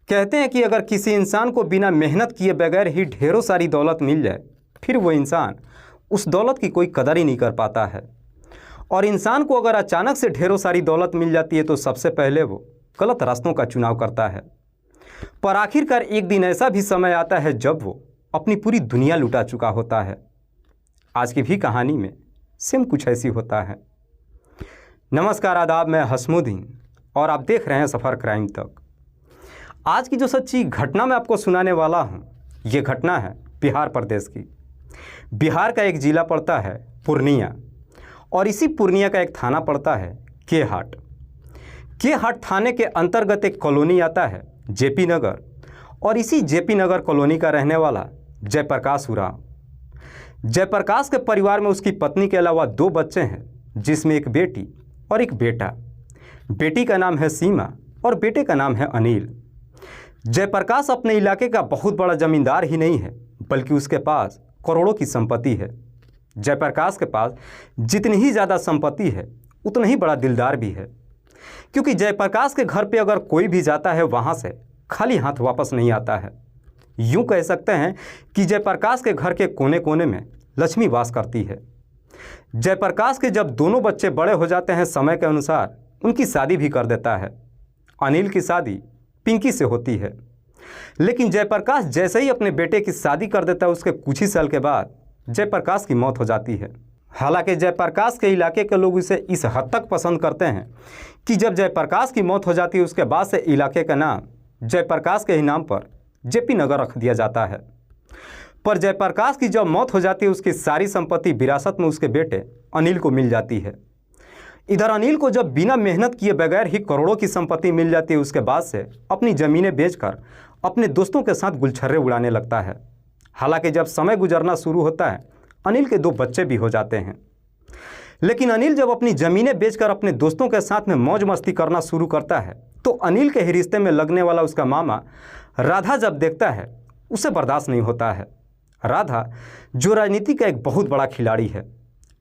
कहते हैं कि अगर किसी इंसान को बिना मेहनत किए बगैर ही ढेरों सारी दौलत मिल जाए, फिर वो इंसान उस दौलत की कोई कदर ही नहीं कर पाता है। और इंसान को अगर अचानक से ढेरों सारी दौलत मिल जाती है तो सबसे पहले वो गलत रास्तों का चुनाव करता है। पर आखिरकार एक दिन ऐसा भी समय आता है जब वो अपनी पूरी दुनिया लुटा चुका होता है। आज की भी कहानी में सेम कुछ ऐसी होता है। नमस्कार, आदाब, मैं हसमुद्दीन और आप देख रहे हैं सफ़र क्राइम तक। आज की जो सच्ची घटना मैं आपको सुनाने वाला हूँ, ये घटना है बिहार प्रदेश की। बिहार का एक ज़िला पड़ता है पूर्णिया और इसी पूर्णिया का एक थाना पड़ता है केहाट। केहाट थाने के अंतर्गत एक कॉलोनी आता है जेपी नगर, और इसी जेपी नगर कॉलोनी का रहने वाला जयप्रकाश उरांव। जयप्रकाश के परिवार में उसकी पत्नी के अलावा 2 बच्चे हैं, जिसमें एक बेटी और एक बेटा। बेटी का नाम है सीमा और बेटे का नाम है अनिल। जयप्रकाश अपने इलाके का बहुत बड़ा जमींदार ही नहीं है, बल्कि उसके पास करोड़ों की संपत्ति है। जयप्रकाश के पास जितनी ही ज़्यादा संपत्ति है उतना ही बड़ा दिलदार भी है, क्योंकि जयप्रकाश के घर पे अगर कोई भी जाता है वहाँ से खाली हाथ वापस नहीं आता है। यूँ कह सकते हैं कि जयप्रकाश के घर के कोने कोने में लक्ष्मी वास करती है। जयप्रकाश के जब दोनों बच्चे बड़े हो जाते हैं, समय के अनुसार उनकी शादी भी कर देता है। अनिल की शादी पिंकी से होती है, लेकिन जयप्रकाश जैसे ही अपने बेटे की शादी कर देता है, उसके कुछ ही साल के बाद जयप्रकाश की मौत हो जाती है। हालांकि जयप्रकाश के इलाके के लोग इसे इस हद तक पसंद करते हैं कि जब जयप्रकाश की मौत हो जाती है, उसके बाद से इलाके का नाम जयप्रकाश के ही नाम पर जेपी नगर रख दिया जाता है। पर जयप्रकाश की जब मौत हो जाती है, उसकी सारी संपत्ति विरासत में उसके बेटे अनिल को मिल जाती है। इधर अनिल को जब बिना मेहनत किए बगैर ही करोड़ों की संपत्ति मिल जाती है, उसके बाद से अपनी ज़मीनें बेचकर अपने दोस्तों के साथ गुलछर्रे उड़ाने लगता है। हालांकि जब समय गुजरना शुरू होता है, अनिल के 2 बच्चे भी हो जाते हैं। लेकिन अनिल जब अपनी ज़मीनें बेचकर अपने दोस्तों के साथ में मौज मस्ती करना शुरू करता है, तो अनिल के ही रिश्ते में लगने वाला उसका मामा राधा जब देखता है, उसे बर्दाश्त नहीं होता है। राधा जो राजनीति का एक बहुत बड़ा खिलाड़ी है।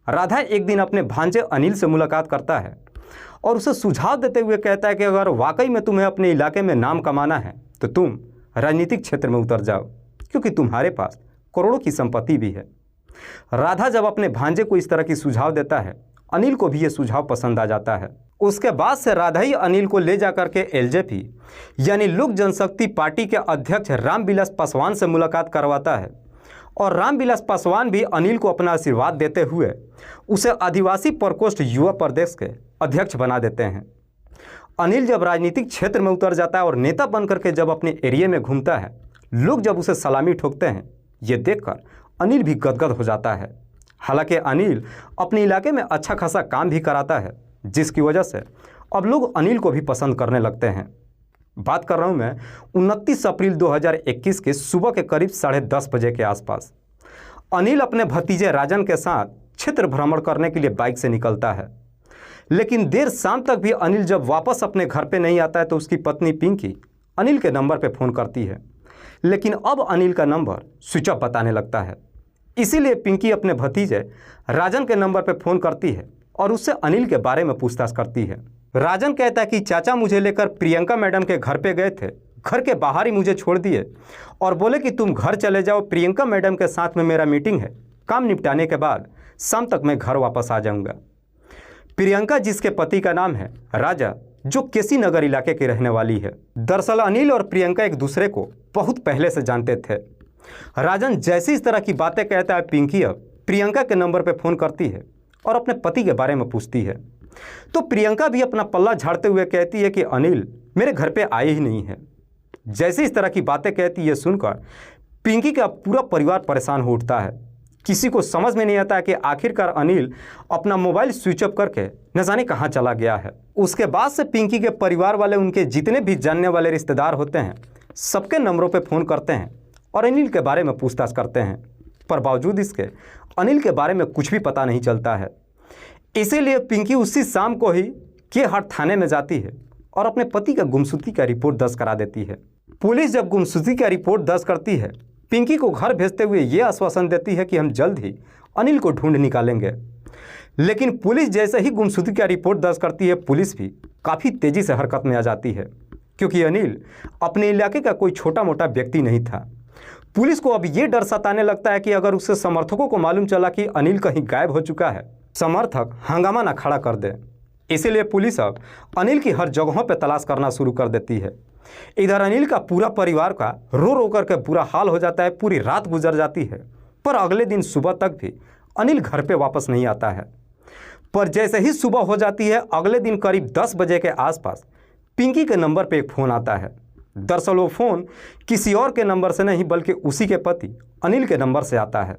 राधा एक दिन अपने भांजे अनिल से मुलाकात करता है और उसे सुझाव देते हुए कहता है कि अगर वाकई में तुम्हें अपने इलाके में नाम कमाना है तो तुम राजनीतिक क्षेत्र में उतर जाओ, क्योंकि तुम्हारे पास करोड़ों की संपत्ति भी है। राधा जब अपने भांजे को इस तरह की सुझाव देता है, अनिल को भी ये सुझाव पसंद आ जाता है। उसके बाद से राधा ही अनिल को ले जाकर के एलजेपी यानी लोक जनशक्ति पार्टी के अध्यक्ष रामविलास पासवान से मुलाकात करवाता है, और रामविलास पासवान भी अनिल को अपना आशीर्वाद देते हुए उसे आदिवासी प्रकोष्ठ युवा प्रदेश के अध्यक्ष बना देते हैं। अनिल जब राजनीतिक क्षेत्र में उतर जाता है और नेता बनकर के जब अपने एरिया में घूमता है, लोग जब उसे सलामी ठोकते हैं, ये देखकर अनिल भी गदगद हो जाता है। हालांकि अनिल अपने इलाके में अच्छा खासा काम भी कराता है, जिसकी वजह से अब लोग अनिल को भी पसंद करने लगते हैं। बात कर रहा हूँ मैं 29 अप्रैल 2021 के सुबह के करीब 10:30 बजे के आसपास। अनिल अपने भतीजे राजन के साथ क्षेत्र भ्रमण करने के लिए बाइक से निकलता है, लेकिन देर शाम तक भी अनिल जब वापस अपने घर पे नहीं आता है, तो उसकी पत्नी पिंकी अनिल के नंबर पे फ़ोन करती है, लेकिन अब अनिल का नंबर स्विच ऑफ बताने लगता है। इसीलिए पिंकी अपने भतीजे राजन के नंबर पे फ़ोन करती है और उससे अनिल के बारे में पूछताछ करती है। राजन कहता है कि चाचा मुझे लेकर प्रियंका मैडम के घर पे गए थे, घर के बाहर ही मुझे छोड़ दिए और बोले कि तुम घर चले जाओ, प्रियंका मैडम के साथ में मेरा मीटिंग है, काम निपटाने के बाद शाम तक मैं घर वापस आ जाऊंगा। प्रियंका, जिसके पति का नाम है राजा, जो केसी नगर इलाके की रहने वाली है। दरअसल अनिल और प्रियंका एक दूसरे को बहुत पहले से जानते थे। राजन जैसे इस तरह की बातें कहता है, पिंकी अब प्रियंका के नंबर पर फ़ोन करती है और अपने पति के बारे में पूछती है, तो प्रियंका भी अपना पल्ला झाड़ते हुए कहती है कि अनिल मेरे घर पे आए ही नहीं है। जैसे इस तरह की बातें कहती है, सुनकर पिंकी का पूरा परिवार परेशान हो उठता है। किसी को समझ में नहीं आता है कि आखिरकार अनिल अपना मोबाइल स्विच ऑफ करके न जाने कहाँ चला गया है। उसके बाद से पिंकी के परिवार वाले उनके जितने भी जानने वाले रिश्तेदार होते हैं, सबके नंबरों पर फ़ोन करते हैं और अनिल के बारे में पूछताछ करते हैं, पर बावजूद इसके अनिल के बारे में कुछ भी पता नहीं चलता है। इसीलिए पिंकी उसी शाम को ही केहाट थाने में जाती है और अपने पति का गुमशुदगी का रिपोर्ट दर्ज करा देती है। पुलिस जब गुमशुदगी का रिपोर्ट दर्ज करती है, पिंकी को घर भेजते हुए ये आश्वासन देती है कि हम जल्द ही अनिल को ढूंढ निकालेंगे। लेकिन पुलिस जैसे ही गुमशुदगी का रिपोर्ट दर्ज करती है, पुलिस भी काफ़ी तेज़ी से हरकत में आ जाती है, क्योंकि अनिल अपने इलाके का कोई छोटा मोटा व्यक्ति नहीं था। पुलिस को अब ये डर सताने लगता है कि अगर उसके समर्थकों को मालूम चला कि अनिल कहीं गायब हो चुका है, समर्थक हंगामा ना खड़ा कर दे। इसीलिए पुलिस अब अनिल की हर जगहों पर तलाश करना शुरू कर देती है। इधर अनिल का पूरा परिवार का रो रो करके बुरा हाल हो जाता है। पूरी रात गुजर जाती है, पर अगले दिन सुबह तक भी अनिल घर पे वापस नहीं आता है। पर जैसे ही सुबह हो जाती है, अगले दिन करीब 10 बजे के आसपास पिंकी के नंबर पे एक फ़ोन आता है। दरअसल वो फ़ोन किसी और के नंबर से नहीं बल्कि उसी के पति अनिल के नंबर से आता है।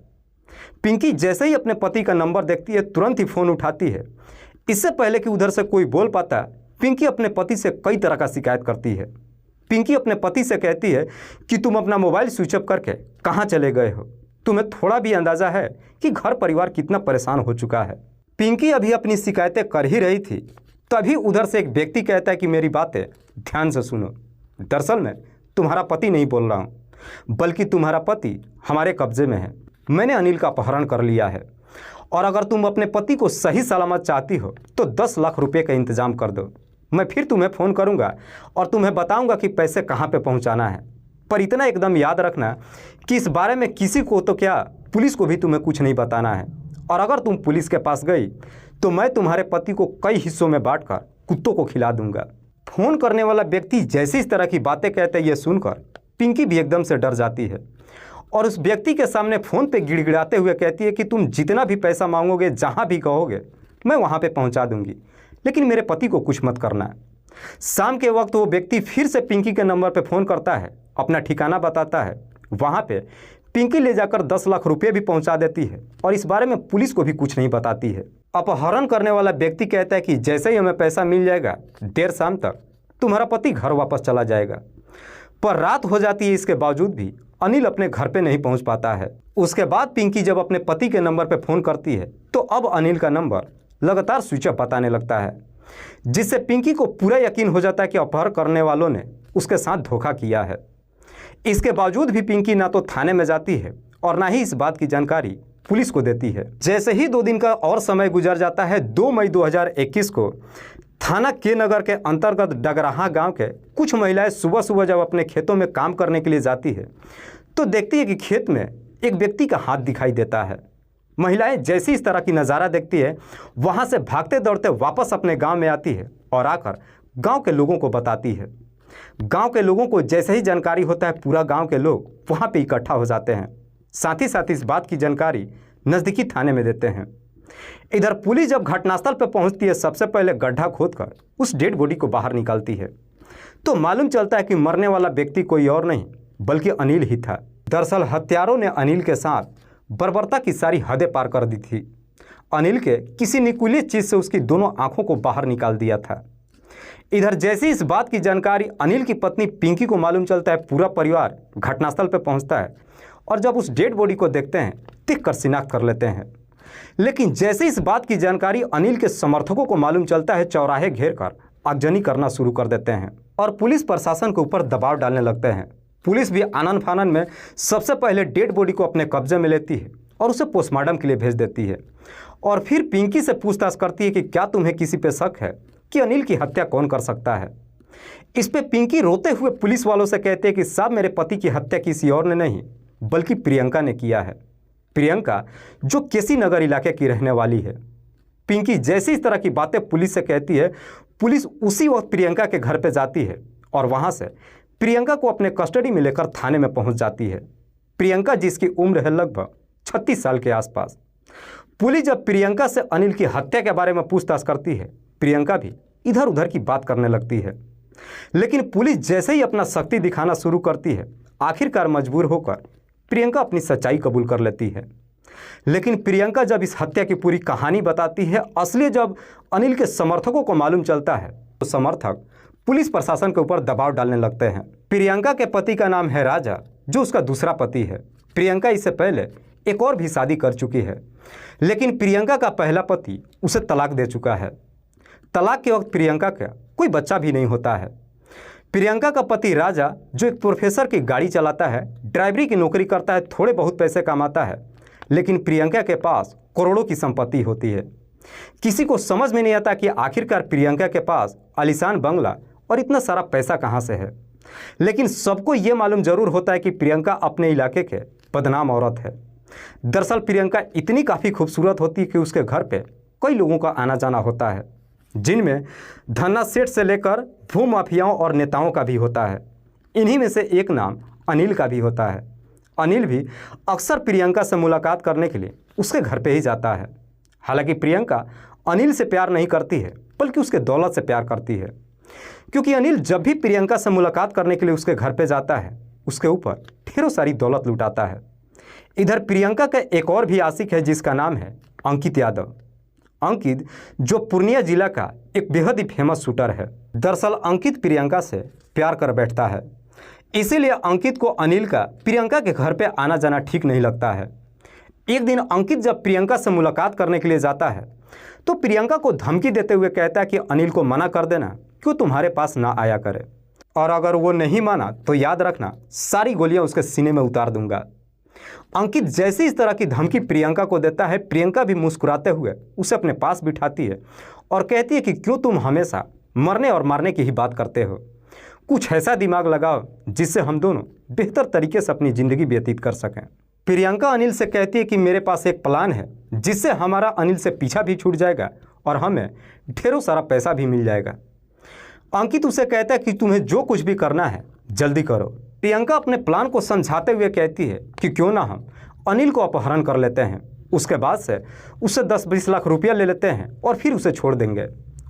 पिंकी जैसे ही अपने पति का नंबर देखती है, तुरंत ही फ़ोन उठाती है। इससे पहले कि उधर से कोई बोल पाता, पिंकी अपने पति से कई तरह का शिकायत करती है। पिंकी अपने पति से कहती है कि तुम अपना मोबाइल स्विच ऑफ करके कहाँ चले गए हो। तुम्हें थोड़ा भी अंदाज़ा है कि घर परिवार कितना परेशान हो चुका है। पिंकी अभी अपनी शिकायतें कर ही रही थी, तभी उधर से एक व्यक्ति कहता है कि मेरी बातें ध्यान से सुनो। दरअसल मैं तुम्हारा पति नहीं बोल रहा हूँ, बल्कि तुम्हारा पति हमारे कब्जे में है। मैंने अनिल का अपहरण कर लिया है, और अगर तुम अपने पति को सही सलामत चाहती हो तो 10 लाख रुपए का इंतजाम कर दो। मैं फिर तुम्हें फ़ोन करूंगा और तुम्हें बताऊंगा कि पैसे कहां पे पहुंचाना है। पर इतना एकदम याद रखना कि इस बारे में किसी को तो क्या, पुलिस को भी तुम्हें कुछ नहीं बताना है। और अगर तुम पुलिस के पास गई तो मैं तुम्हारे पति को कई हिस्सों में बांटकर कुत्तों को खिला दूंगा। फ़ोन करने वाला व्यक्ति जैसे इस तरह की बातें कहते हैं, ये सुनकर पिंकी भी एकदम से डर जाती है और उस व्यक्ति के सामने फ़ोन पे गिड़गिड़ाते हुए कहती है कि तुम जितना भी पैसा मांगोगे, जहाँ भी कहोगे, मैं वहाँ पे पहुँचा दूँगी, लेकिन मेरे पति को कुछ मत करना है। शाम के वक्त वो व्यक्ति फिर से पिंकी के नंबर पे फ़ोन करता है, अपना ठिकाना बताता है। वहाँ पे पिंकी ले जाकर 10 लाख रुपये भी पहुँचा देती है और इस बारे में पुलिस को भी कुछ नहीं बताती है। अपहरण करने वाला व्यक्ति कहता है कि जैसे ही हमें पैसा मिल जाएगा, देर शाम तक तुम्हारा पति घर वापस चला जाएगा। पर रात हो जाती है, इसके बावजूद भी अनिल अपने घर पे नहीं पहुंच पाता है। उसके बाद पिंकी जब अपने पति के नंबर पे फ़ोन करती है तो अब अनिल का नंबर लगातार स्विच ऑफ बताने लगता है, जिससे पिंकी को पूरा यकीन हो जाता है कि अपहरण करने वालों ने उसके साथ धोखा किया है। इसके बावजूद भी पिंकी ना तो थाने में जाती है और ना ही इस बात की जानकारी पुलिस को देती है। जैसे ही 2 दिन का और समय गुजर जाता है, 2 मई 2021 को थाना के नगर के अंतर्गत डगराहा गांव के कुछ महिलाएं सुबह सुबह जब अपने खेतों में काम करने के लिए जाती है तो देखती है कि खेत में एक व्यक्ति का हाथ दिखाई देता है। महिलाएं जैसी इस तरह की नज़ारा देखती है, वहां से भागते दौड़ते वापस अपने गांव में आती है और आकर गांव के लोगों को बताती है। गांव के लोगों को जैसे ही जानकारी होता है, पूरा गांव के लोग वहां पे इकट्ठा हो जाते हैं। साथ ही इस बात की जानकारी नज़दीकी थाने में देते हैं। इधर पुलिस जब घटनास्थल पर पहुंचती है, सबसे पहले गड्ढा खोदकर उस डेड बॉडी को बाहर निकालती है तो मालूम चलता है कि मरने वाला व्यक्ति कोई और नहीं बल्कि अनिल ही था। दरअसल हत्यारों ने अनिल के साथ बर्बरता की सारी हदें पार कर दी थी। अनिल के किसी निकुली चीज़ से उसकी दोनों आंखों को बाहर निकाल दिया था। इधर जैसी इस बात की जानकारी अनिल की पत्नी पिंकी को मालूम चलता है, पूरा परिवार घटनास्थल पर पहुंचता है और जब उस डेड बॉडी को देखते हैं, देखकर शिनाख्त कर लेते हैं। लेकिन जैसे इस बात की जानकारी अनिल के समर्थकों को मालूम चलता है, चौराहे घेर कर आगजनी करना शुरू कर देते हैं और पुलिस प्रशासन के ऊपर दबाव डालने लगते हैं। पुलिस भी आनन फानन में सबसे पहले डेड बॉडी को अपने कब्जे में लेती है और उसे पोस्टमार्टम के लिए भेज देती है और फिर पिंकी से पूछताछ करती है कि क्या तुम्हें किसी पे शक है कि अनिल की हत्या कौन कर सकता है। इस पे पिंकी रोते हुए पुलिस वालों से कहते हैं कि साहब, मेरे पति की हत्या किसी और ने नहीं बल्कि प्रियंका ने किया है। प्रियंका जो केसी नगर इलाके की रहने वाली है। पिंकी जैसी इस तरह की बातें पुलिस से कहती है, पुलिस उसी वक्त प्रियंका के घर पर जाती है और वहाँ से प्रियंका को अपने कस्टडी में लेकर थाने में पहुँच जाती है। प्रियंका जिसकी उम्र है लगभग 36 साल के आसपास। पुलिस जब प्रियंका से अनिल की हत्या के बारे में पूछताछ करती है, प्रियंका भी इधर उधर की बात करने लगती है। लेकिन पुलिस जैसे ही अपना शक्ति दिखाना शुरू करती है, आखिरकार मजबूर होकर प्रियंका अपनी सच्चाई कबूल कर लेती है। लेकिन प्रियंका जब इस हत्या की पूरी कहानी बताती है, असली जब अनिल के समर्थकों को मालूम चलता है तो समर्थक पुलिस प्रशासन के ऊपर दबाव डालने लगते हैं। प्रियंका के पति का नाम है राजा, जो उसका दूसरा पति है। प्रियंका इससे पहले एक और भी शादी कर चुकी है, लेकिन प्रियंका का पहला पति उसे तलाक दे चुका है। तलाक के वक्त प्रियंका का कोई बच्चा भी नहीं होता है। प्रियंका का पति राजा, जो एक प्रोफेसर की गाड़ी चलाता है, ड्राइवरी की नौकरी करता है, थोड़े बहुत पैसे कमाता है, लेकिन प्रियंका के पास करोड़ों की संपत्ति होती है। किसी को समझ में नहीं आता कि आखिरकार प्रियंका के पास आलीशान बंगला और इतना सारा पैसा कहाँ से है। लेकिन सबको ये मालूम जरूर होता है कि प्रियंका अपने इलाके के बदनाम औरत है। दरअसल प्रियंका इतनी काफ़ी खूबसूरत होती है कि उसके घर पे कई लोगों का आना जाना होता है, जिनमें धन्ना सेठ से लेकर भू माफियाओं और नेताओं का भी होता है। इन्हीं में से एक नाम अनिल का भी होता है। अनिल भी अक्सर प्रियंका से मुलाकात करने के लिए उसके घर पे ही जाता है। हालांकि प्रियंका अनिल से प्यार नहीं करती है, बल्कि उसके दौलत से प्यार करती है, क्योंकि अनिल जब भी प्रियंका से मुलाकात करने के लिए उसके घर पे जाता है, उसके ऊपर ढेरों सारी दौलत लुटाता है। इधर प्रियंका का एक और भी आशिक है, जिसका नाम है अंकित यादव। अंकित जो पूर्णिया जिला का एक बेहद ही फेमस शूटर है। दरअसल अंकित प्रियंका से प्यार कर बैठता है, इसीलिए अंकित को अनिल का प्रियंका के घर पे आना जाना ठीक नहीं लगता है। एक दिन अंकित जब प्रियंका से मुलाकात करने के लिए जाता है तो प्रियंका को धमकी देते हुए कहता है कि अनिल को मना कर देना कि वो तुम्हारे पास ना आया करे, और अगर वो नहीं माना तो याद रखना सारी गोलियां उसके सीने में उतार दूंगा। अंकित जैसे इस तरह की धमकी प्रियंका को देता है, प्रियंका भी मुस्कुराते हुए उसे अपने पास बिठाती है और कहती है कि क्यों तुम हमेशा मरने और मारने की ही बात करते हो, कुछ ऐसा दिमाग लगाओ जिससे हम दोनों बेहतर तरीके से अपनी ज़िंदगी व्यतीत कर सकें। प्रियंका अनिल से कहती है कि मेरे पास एक प्लान है जिससे हमारा अनिल से पीछा भी छूट जाएगा और हमें ढेरों सारा पैसा भी मिल जाएगा। अंकित उसे कहता है कि तुम्हें जो कुछ भी करना है जल्दी करो। प्रियंका अपने प्लान को समझाते हुए कहती है कि क्यों ना हम अनिल को अपहरण कर लेते हैं, उसके बाद से उससे 10-20 लाख रुपया ले लेते हैं और फिर उसे छोड़ देंगे।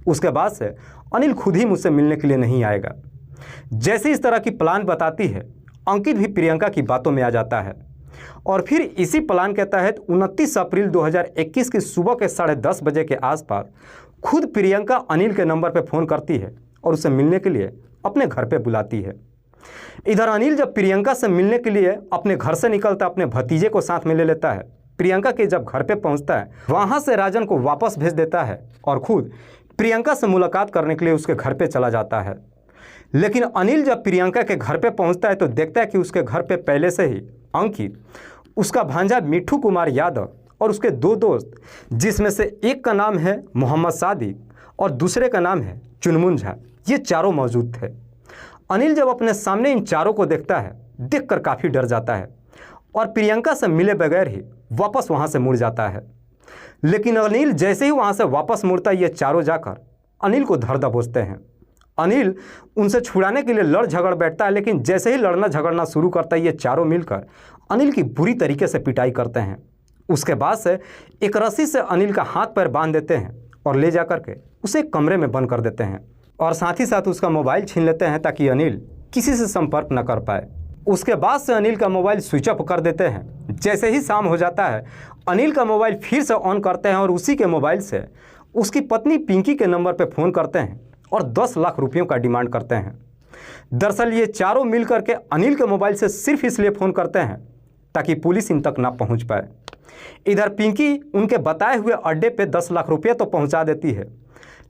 उसके बाद से अनिल खुद ही मुझसे मिलने के लिए नहीं आएगा। जैसे इस तरह की प्लान बताती है, अंकित भी प्रियंका की बातों में आ जाता है और फिर इसी प्लान के तहत 29 अप्रैल 2021 की सुबह के 10:30 बजे के आसपास खुद प्रियंका अनिल के नंबर पर फ़ोन करती है और उसे मिलने के लिए अपने घर पे बुलाती है। इधर अनिल जब प्रियंका से मिलने के लिए अपने घर से निकलता अपने भतीजे को साथ में ले लेता है। प्रियंका के जब घर पे पहुंचता है, वहां से राजन को वापस भेज देता है और खुद प्रियंका से मुलाकात करने के लिए उसके घर पे चला जाता है। लेकिन अनिल जब प्रियंका के घर पे पहुंचता है तो देखता है कि उसके घर पे पहले से ही अंकित, उसका भांजा मिठू कुमार यादव और उसके 2 दोस्त, जिसमें से एक का नाम है मोहम्मद सादिक और दूसरे का नाम है चुनमुन झा, ये चारों मौजूद थे। अनिल जब अपने सामने इन चारों को देखता है, देखकर काफ़ी डर जाता है और प्रियंका से मिले बगैर ही वापस वहाँ से मुड़ जाता है। लेकिन अनिल जैसे ही वहाँ से वापस मुड़ता है, ये चारों जाकर अनिल को धर दबोचते हैं। अनिल उनसे छुड़ाने के लिए लड़ झगड़ बैठता है, लेकिन जैसे ही लड़ना झगड़ना शुरू करता है, ये चारों मिलकर अनिल की बुरी तरीके से पिटाई करते हैं। उसके बाद से एक रस्सी से अनिल का हाथ पैर बांध देते हैं और ले जा करके उसे एक कमरे में बंद कर देते हैं और साथ ही साथ उसका मोबाइल छीन लेते हैं ताकि अनिल किसी से संपर्क न कर पाए। उसके बाद से अनिल का मोबाइल स्विच ऑफ कर देते हैं। जैसे ही शाम हो जाता है, अनिल का मोबाइल फिर से ऑन करते हैं और उसी के मोबाइल से उसकी पत्नी पिंकी के नंबर पर फ़ोन करते हैं और 10 लाख रुपयों का डिमांड करते हैं। दरअसल ये चारों मिल करके अनिल के मोबाइल से सिर्फ इसलिए फ़ोन करते हैं ताकि पुलिस इन तक ना पहुंच पाए। इधर पिंकी उनके बताए हुए अड्डे पे 10 लाख रुपये तो पहुंचा देती है,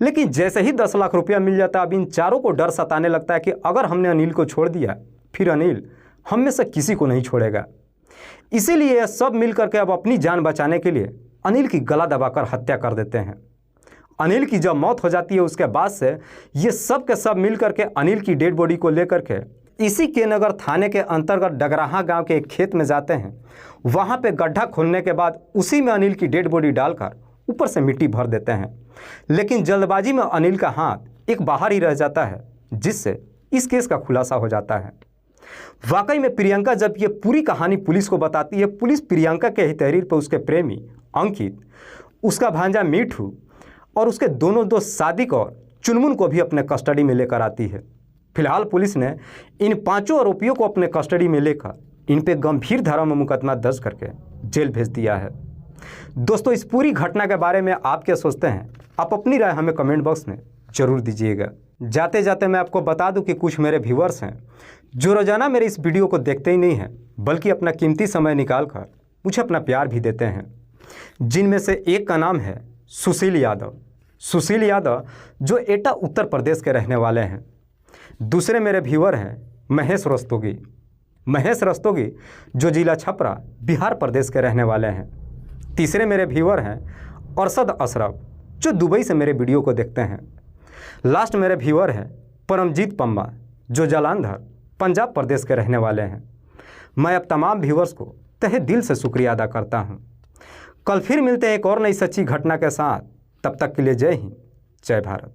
लेकिन जैसे ही 10 लाख रुपया मिल जाता है, अब इन चारों को डर सताने लगता है कि अगर हमने अनिल को छोड़ दिया फिर अनिल हम में से किसी को नहीं छोड़ेगा। इसीलिए यह सब मिल करके अब अपनी जान बचाने के लिए अनिल की गला दबाकर हत्या कर देते हैं। अनिल की जब मौत हो जाती है, उसके बाद से ये सब के सब मिल करके अनिल की डेड बॉडी को लेकर के इसी के नगर थाने के अंतर्गत डगराहा गांव के एक खेत में जाते हैं। वहां पे गड्ढा खोलने के बाद उसी में अनिल की डेड बॉडी डालकर ऊपर से मिट्टी भर देते हैं। लेकिन जल्दबाजी में अनिल का हाथ एक बाहर ही रह जाता है, जिससे इस केस का खुलासा हो जाता है। वाकई में प्रियंका जब ये पूरी कहानी पुलिस को बताती है, पुलिस प्रियंका के ही तहरीर पर उसके प्रेमी अंकित, उसका भांजा मिठू और उसके दोनों दोस्त सादिक और चुनमुन को भी अपने कस्टडी में लेकर आती है। फिलहाल पुलिस ने इन 5 आरोपियों को अपने कस्टडी में लेकर इन पे गंभीर धारा में मुकदमा दर्ज करके जेल भेज दिया है। दोस्तों, इस पूरी घटना के बारे में आप क्या सोचते हैं? आप अपनी राय हमें कमेंट बॉक्स में ज़रूर दीजिएगा। जाते जाते मैं आपको बता दूं कि कुछ मेरे व्यूअर्स हैं जो रोज़ाना मेरे इस वीडियो को देखते ही नहीं हैं, बल्कि अपना कीमती समय निकाल कर मुझे अपना प्यार भी देते हैं। जिनमें से एक का नाम है सुशील यादव। सुशील यादव जो एटा उत्तर प्रदेश के रहने वाले हैं। दूसरे मेरे व्यूअर हैं महेश रस्तोगी। महेश रस्तोगी जो जिला छपरा बिहार प्रदेश के रहने वाले हैं। तीसरे मेरे व्यूअर हैं अरशद अशरफ जो दुबई से मेरे वीडियो को देखते हैं। लास्ट मेरे व्यूअर हैं परमजीत पम्मा, जो जालंधर पंजाब प्रदेश के रहने वाले हैं। मैं अब तमाम व्यूअर्स को तहे दिल से शुक्रिया अदा करता हूं। कल फिर मिलते हैं एक और नई सच्ची घटना के साथ। तब तक के लिए जय हिंद, जय भारत।